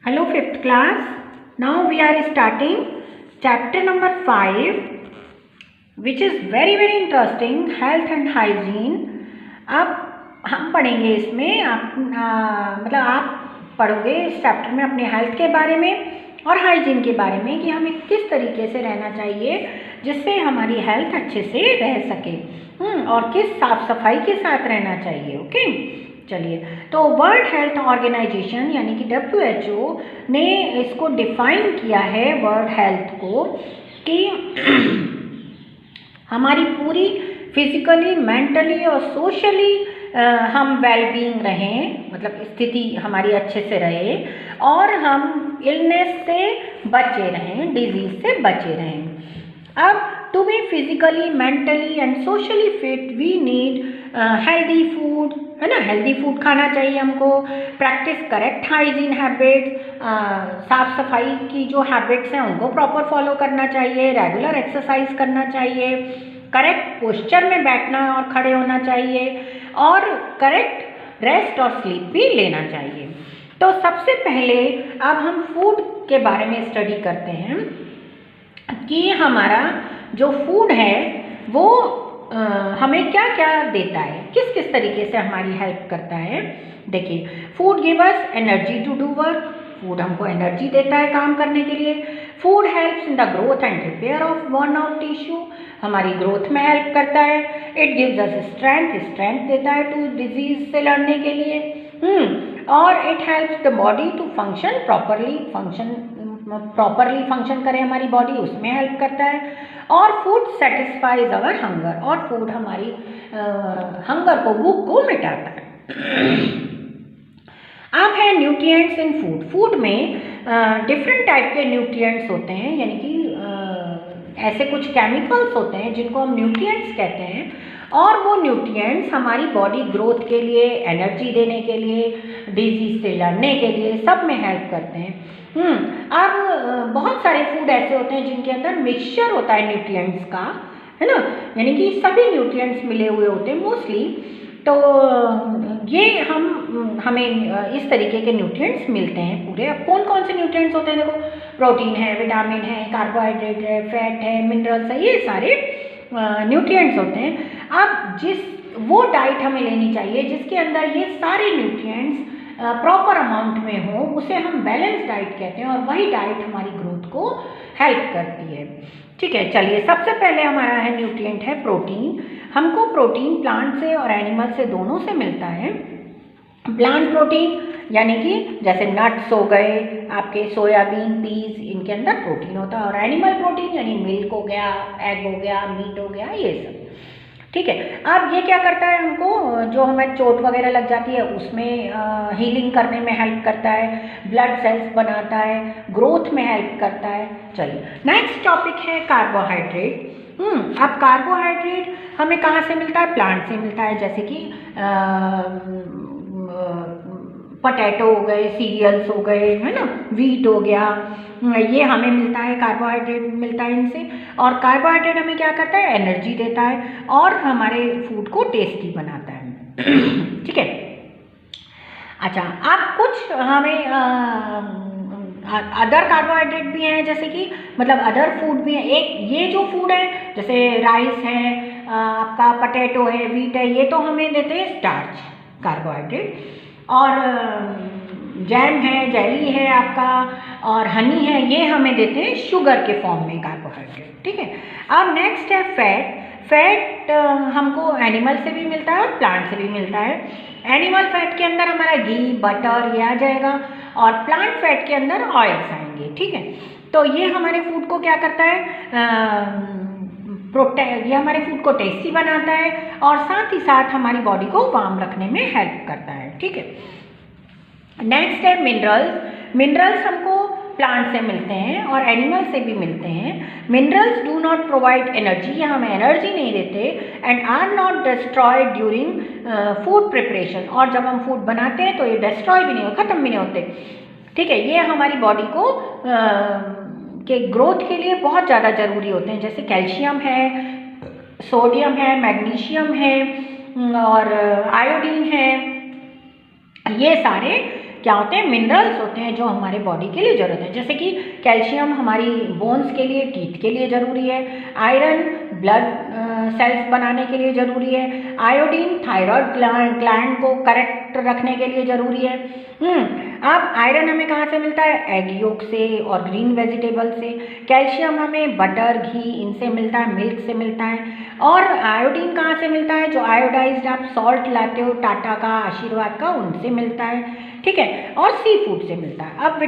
Hello fifth class. Now we are starting chapter number 5 which is very interesting, health and hygiene. अब हम पढ़ेंगे इसमें आप पढ़ोगे इस चैप्टर में अपने हेल्थ के बारे में और हाइजीन के बारे में कि हमें किस तरीके से रहना चाहिए जिससे हमारी हेल्थ अच्छे से रह सके और किस साफ सफाई के साथ रहना चाहिए। ओके चलिए, तो वर्ल्ड हेल्थ ऑर्गेनाइजेशन यानी कि WHO ने इसको डिफाइन किया है वर्ल्ड हेल्थ को कि हमारी पूरी फिजिकली, मेंटली और सोशली हम वेलबींग रहें, मतलब स्थिति हमारी अच्छे से रहे और हम इलनेस से बचे रहें, डिजीज से बचे रहें। अब to be physically, mentally and socially fit we need healthy food, है ना। हेल्दी फूड खाना चाहिए हमको, प्रैक्टिस करेक्ट हाइजीन हैबिट्स, साफ सफाई की जो हैबिट्स हैं उनको प्रॉपर फॉलो करना चाहिए, रेगुलर एक्सरसाइज करना चाहिए, करेक्ट पोस्चर में बैठना और खड़े होना चाहिए और करेक्ट रेस्ट और स्लीप भी लेना चाहिए। तो सबसे पहले अब हम फूड के बारे में स्टडी करते हैं कि हमारा जो फूड है वो हमें क्या क्या देता है, किस किस तरीके से हमारी हेल्प करता है। देखिए, food give us energy to do work, food हमको एनर्जी देता है काम करने के लिए। Food helps in the growth and repair of worn out tissue, हमारी ग्रोथ में हेल्प करता है। It gives us strength, strength देता है टू डिजीज से लड़ने के लिए। और it helps the body to function properly function करे हमारी बॉडी, उसमें हेल्प करता है। और फूड सेटिस्फाइज अवर हंगर, और फूड हमारी हंगर को, भूख को मिटाता है। अब है न्यूट्रिएंट्स इन फूड। फूड में डिफरेंट टाइप के न्यूट्रिएंट्स होते हैं, यानी कि ऐसे कुछ केमिकल्स होते हैं जिनको हम न्यूट्रिएंट्स कहते हैं, और वो न्यूट्रिएंट्स हमारी बॉडी ग्रोथ के लिए, एनर्जी देने के लिए, डिजीज से लड़ने के लिए, सब में हेल्प करते हैं। अब बहुत सारे फूड ऐसे होते हैं जिनके अंदर मिक्सचर होता है न्यूट्रिएंट्स का, है ना, यानी कि सभी न्यूट्रिएंट्स मिले हुए होते हैं मोस्टली। तो ये हमें इस तरीके के न्यूट्रिएंट्स मिलते हैं पूरे। अब कौन कौन से न्यूट्रिएंट्स होते हैं, देखो, प्रोटीन है, विटामिन है, कार्बोहाइड्रेट है, फैट है, मिनरल्स है, ये सारे न्यूट्रिएंट्स होते हैं। अब वो डाइट हमें लेनी चाहिए जिसके अंदर ये सारे न्यूट्रिएंट्स प्रॉपर अमाउंट में हो, उसे हम बैलेंस डाइट कहते हैं, और वही डाइट हमारी ग्रोथ को हेल्प करती है। ठीक है, चलिए, सबसे पहले हमारा है न्यूट्रिएंट है प्रोटीन। हमको प्रोटीन प्लांट से और एनिमल से, दोनों से मिलता है। प्लांट प्रोटीन यानी कि जैसे नट्स हो गए, आपके सोयाबीन, पीस, इनके अंदर प्रोटीन होता है। और एनिमल प्रोटीन यानी मिल्क हो गया, एग हो गया, मीट हो गया, ये सब। ठीक है, अब ये क्या करता है, हमको जो हमें चोट वगैरह लग जाती है उसमें हीलिंग करने में हेल्प करता है, ब्लड सेल्स बनाता है, ग्रोथ में हेल्प करता है। चलिए, नेक्स्ट टॉपिक है कार्बोहाइड्रेट। अब कार्बोहाइड्रेट हमें कहाँ से मिलता है, प्लांट से मिलता है, जैसे कि पोटैटो हो गए, सीरियल्स हो गए, है ना, वीट हो गया, ये हमें मिलता है, कार्बोहाइड्रेट मिलता है इनसे। और कार्बोहाइड्रेट हमें क्या करता है, एनर्जी देता है और हमारे फूड को टेस्टी बनाता है। ठीक है, अच्छा, अब कुछ हमें अदर कार्बोहाइड्रेट भी हैं, जैसे कि मतलब अदर फूड भी हैं। एक ये जो फूड है, जैसे राइस है, आपका पोटैटो है, वीट है, ये तो हमें देते हैं स्टार्च कार्बोहाइड्रेट। और जैम है, जेली है आपका, और हनी है, ये हमें देते हैं शुगर के फॉर्म में कार्बोहाइड्रेट। ठीक है, अब नेक्स्ट है फैट। फैट हमको एनिमल से भी मिलता है और प्लांट से भी मिलता है। एनिमल फैट के अंदर हमारा घी, बटर, ये आ जाएगा, और प्लांट फैट के अंदर ऑयल्स आएंगे। ठीक है, तो ये हमारे फूड को क्या करता है, ये हमारे फूड को टेस्टी बनाता है और साथ ही साथ हमारी बॉडी को वार्म रखने में हेल्प करता है। ठीक है, नेक्स्ट है मिनरल्स। मिनरल्स हमको प्लांट से मिलते हैं और एनिमल से भी मिलते हैं। Minerals do not provide energy, ये हमें एनर्जी नहीं देते, and are not destroyed during food preparation, और जब हम फूड बनाते हैं तो ये डिस्ट्रॉय भी नहीं होते, ख़त्म भी नहीं होते। ठीक है, ये हमारी बॉडी को के ग्रोथ के लिए बहुत ज़्यादा ज़रूरी होते हैं, जैसे कैल्शियम है, सोडियम है, मैग्नीशियम है और आयोडीन है, ये सारे क्या होते हैं, मिनरल्स होते हैं जो हमारे बॉडी के लिए ज़रूरत है। जैसे कि कैल्शियम हमारी बोन्स के लिए, टीथ के लिए ज़रूरी है, आयरन ब्लड सेल्स बनाने के लिए ज़रूरी है, आयोडीन थायराइड ग्लैंड को करेक्ट रखने के लिए ज़रूरी है। अब आयरन हमें कहाँ से मिलता है, एग योक से और ग्रीन वेजिटेबल से। कैल्शियम हमें बटर, घी इनसे मिलता है, मिल्क से मिलता है। और आयोडीन कहाँ से मिलता है, जो आयोडाइज्ड आप सॉल्ट लाते हो टाटा का, आशीर्वाद का, उनसे मिलता है, ठीक है, और सी फूड से मिलता है। अब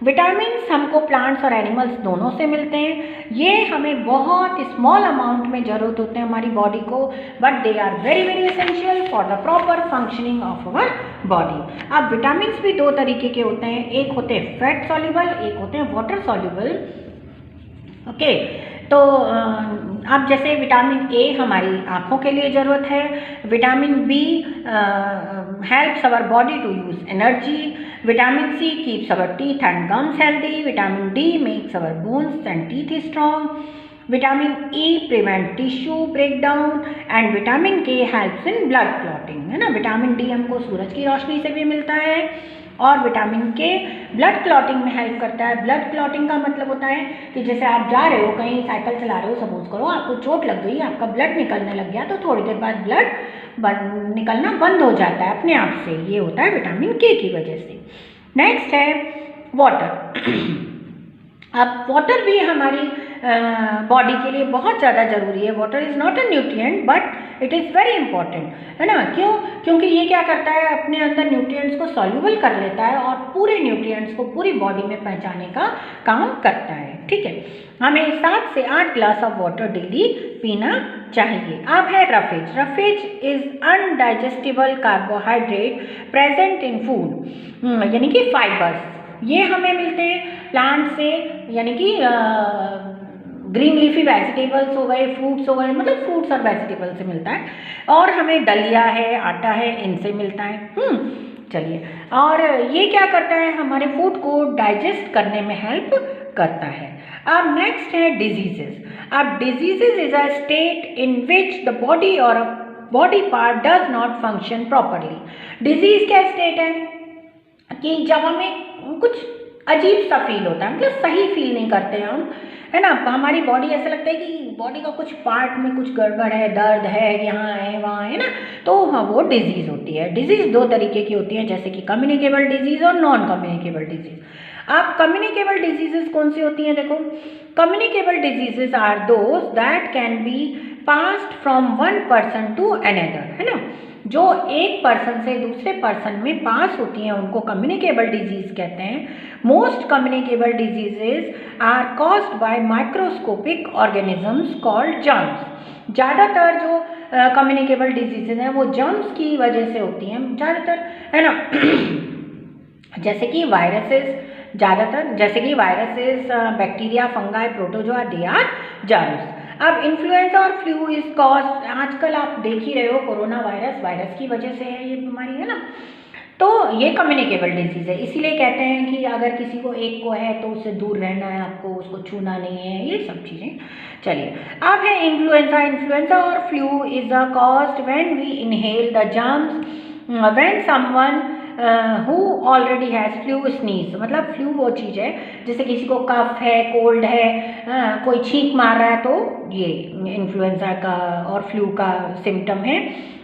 विटामिन्स हमको प्लांट्स और एनिमल्स दोनों से मिलते हैं। ये हमें बहुत स्मॉल अमाउंट में ज़रूरत होते हैं हमारी बॉडी को, but they are very very essential for the proper functioning of our body. अब विटामिन्स भी दो तरीके के होते हैं, एक होते हैं फैट सॉल्युबल, एक होते हैं वाटर सॉल्युबल। ओके, तो अब जैसे विटामिन ए हमारी आँखों के लिए ज़रूरत है, vitamin B helps our body to use energy, vitamin C keeps our teeth and gums healthy, vitamin D makes our bones and teeth strong, vitamin E prevent tissue breakdown and vitamin K helps in blood clotting, है ना। Vitamin D हमको सूरज की रोशनी से भी मिलता है और vitamin के ब्लड क्लॉटिंग में हेल्प करता है। ब्लड क्लॉटिंग का मतलब होता है कि जैसे आप जा रहे हो कहीं, साइकिल चला रहे हो, सपोज करो आपको चोट लग गई, आपका ब्लड निकलने लग गया, तो थोड़ी देर बाद ब्लड निकलना बंद हो जाता है अपने आप से, ये होता है विटामिन के की वजह से। नेक्स्ट है वाटर। अब वाटर भी हमारी बॉडी के लिए बहुत ज़्यादा ज़रूरी है। Water is not a nutrient but it is very important, है ना। क्यों? क्योंकि ये क्या करता है, अपने अंदर न्यूट्रिएंट्स को सॉल्यूबल कर लेता है और पूरे न्यूट्रिएंट्स को पूरी बॉडी में पहुंचाने का काम करता है, ठीक है। हमें 7 से 8 ग्लास ऑफ वाटर डेली पीना चाहिए। अब है roughage. Roughage is indigestible carbohydrate present in food, यानी कि फाइबर्स। ये हमें मिलते हैं प्लांट से, यानी कि ग्रीन लीफी वेजिटेबल्स हो गए, फ्रूट्स हो गए, मतलब फ्रूट्स और वेजिटेबल्स से मिलता है। और हमें दलिया है, आटा है, इनसे मिलता है। चलिए, और ये क्या करता है, हमारे फूड को डाइजेस्ट करने में हेल्प करता है। अब नेक्स्ट है डिजीजेस। अब diseases is a state in which the body और body part does not function properly. Disease क्या स्टेट है कि जब हमें कुछ अजीब सा फील होता है, मतलब सही फील नहीं करते हैं हम, है ना। हमारी बॉडी ऐसा लगता है कि बॉडी का कुछ पार्ट में कुछ गड़बड़ है, दर्द है, यहाँ है वहाँ है ना, तो हाँ वो डिजीज़ होती है। डिजीज़ दो तरीके की होती हैं, जैसे कि कम्युनिकेबल डिजीज़ और नॉन कम्युनिकेबल डिजीज़। अब कम्युनिकेबल डिजीजेस कौन सी होती हैं, देखो, communicable diseases are those that can be passed from one person to another, है ना। जो एक पर्सन से दूसरे पर्सन में पास होती हैं उनको कम्युनिकेबल डिजीज़ कहते हैं। Most communicable diseases are caused by microscopic organisms called germs. ज़्यादातर जो कम्युनिकेबल डिजीजेज हैं वो जर्म्स की वजह से होती हैं ज़्यादातर, है ना। जैसे कि वायरसेस, ज़्यादातर जैसे कि viruses, bacteria, fungi, protozoa, they are germs. अब इन्फ्लुएंजा और फ्लू इज कॉज, आजकल आप देख ही रहे हो, कोरोना वायरस की वजह से है ये बीमारी, है ना। तो ये कम्युनिकेबल डिजीज़ है, इसीलिए कहते हैं कि अगर किसी को एक को है तो उससे दूर रहना है आपको, उसको छूना नहीं है, ये सब चीज़ें। चलिए, अब है इन्फ्लुएंजा। इन्फ्लुएंजा और flu is a caused when we inhale the germs when someone who already has flu sneeze. मतलब फ्लू वो चीज़ है जैसे किसी को कफ है, कोल्ड है, कोई छींक मार रहा है, तो ये इन्फ्लुएंजा का और फ्लू का सिम्टम है।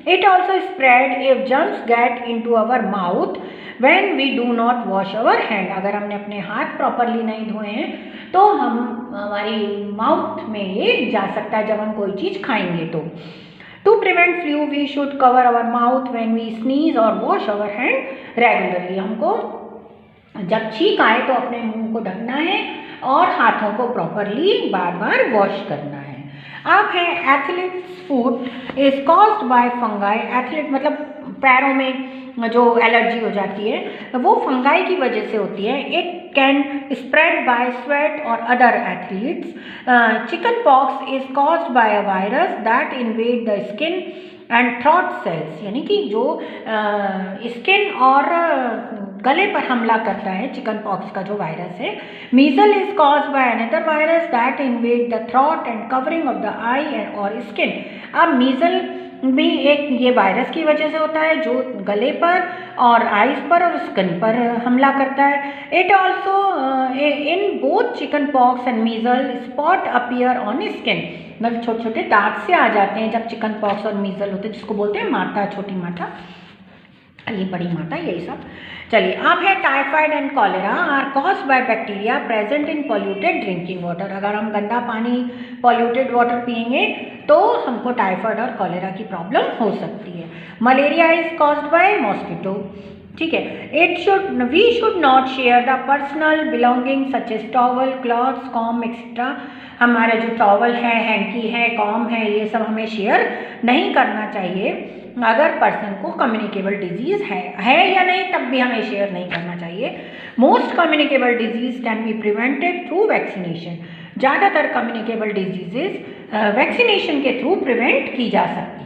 It also spread if germs get into our mouth when we do not wash our hand. अगर हमने अपने हाथ प्रॉपरली नहीं धोए हैं तो हमारी माउथ में ये जा सकता है जब हम कोई चीज़ खाएंगे तो। To prevent flu, we should cover our mouth when we sneeze or wash our hand regularly. हमको जब छींक आए तो अपने मुंह को ढकना है और हाथों को प्रॉपरली बार बार वॉश करना है। अब है athletes foot is caused bye fungi. Athlete मतलब पैरों में जो एलर्जी हो जाती है वो फंगाई की वजह से होती है। It can spread by sweat और other athletes. Chicken pox is caused by a virus that invade the skin and throat cells, यानी कि जो स्किन और गले पर हमला करता है, चिकन पॉक्स का जो वायरस है। Measle is caused by another virus that invade the throat and covering of the eye और स्किन। अब मीजल भी एक ये वायरस की वजह से होता है जो गले पर और आइज पर और स्किन पर हमला करता है। It also in both chicken pox and measle spot appear on skin, मतलब छोटे छोटे दाग से आ जाते हैं जब चिकन पॉक्स और मीजल होते हैं, जिसको बोलते हैं माता, छोटी माता, ये बड़ी माता, यही सब। चलिए, अब है typhoid and cholera are caused by bacteria present in polluted drinking water. अगर हम गंदा पानी, पॉल्यूटेड वाटर पिएंगे तो हमको टाइफाइड और कॉलेरा की प्रॉब्लम हो सकती है। Malaria is caused by mosquito, ठीक है। We should not share the personal belonging such as towel, clothes, comb etcetera. हमारे जो टॉवल है, हैंकी है, कॉम है, ये सब हमें शेयर नहीं करना चाहिए। अगर पर्सन को कम्युनिकेबल डिजीज़ है या नहीं, तब भी हमें शेयर नहीं करना चाहिए। Most communicable disease can be prevented through vaccination. ज़्यादातर कम्युनिकेबल डिजीजेज वैक्सीनेशन के थ्रू प्रिवेंट की जा सकती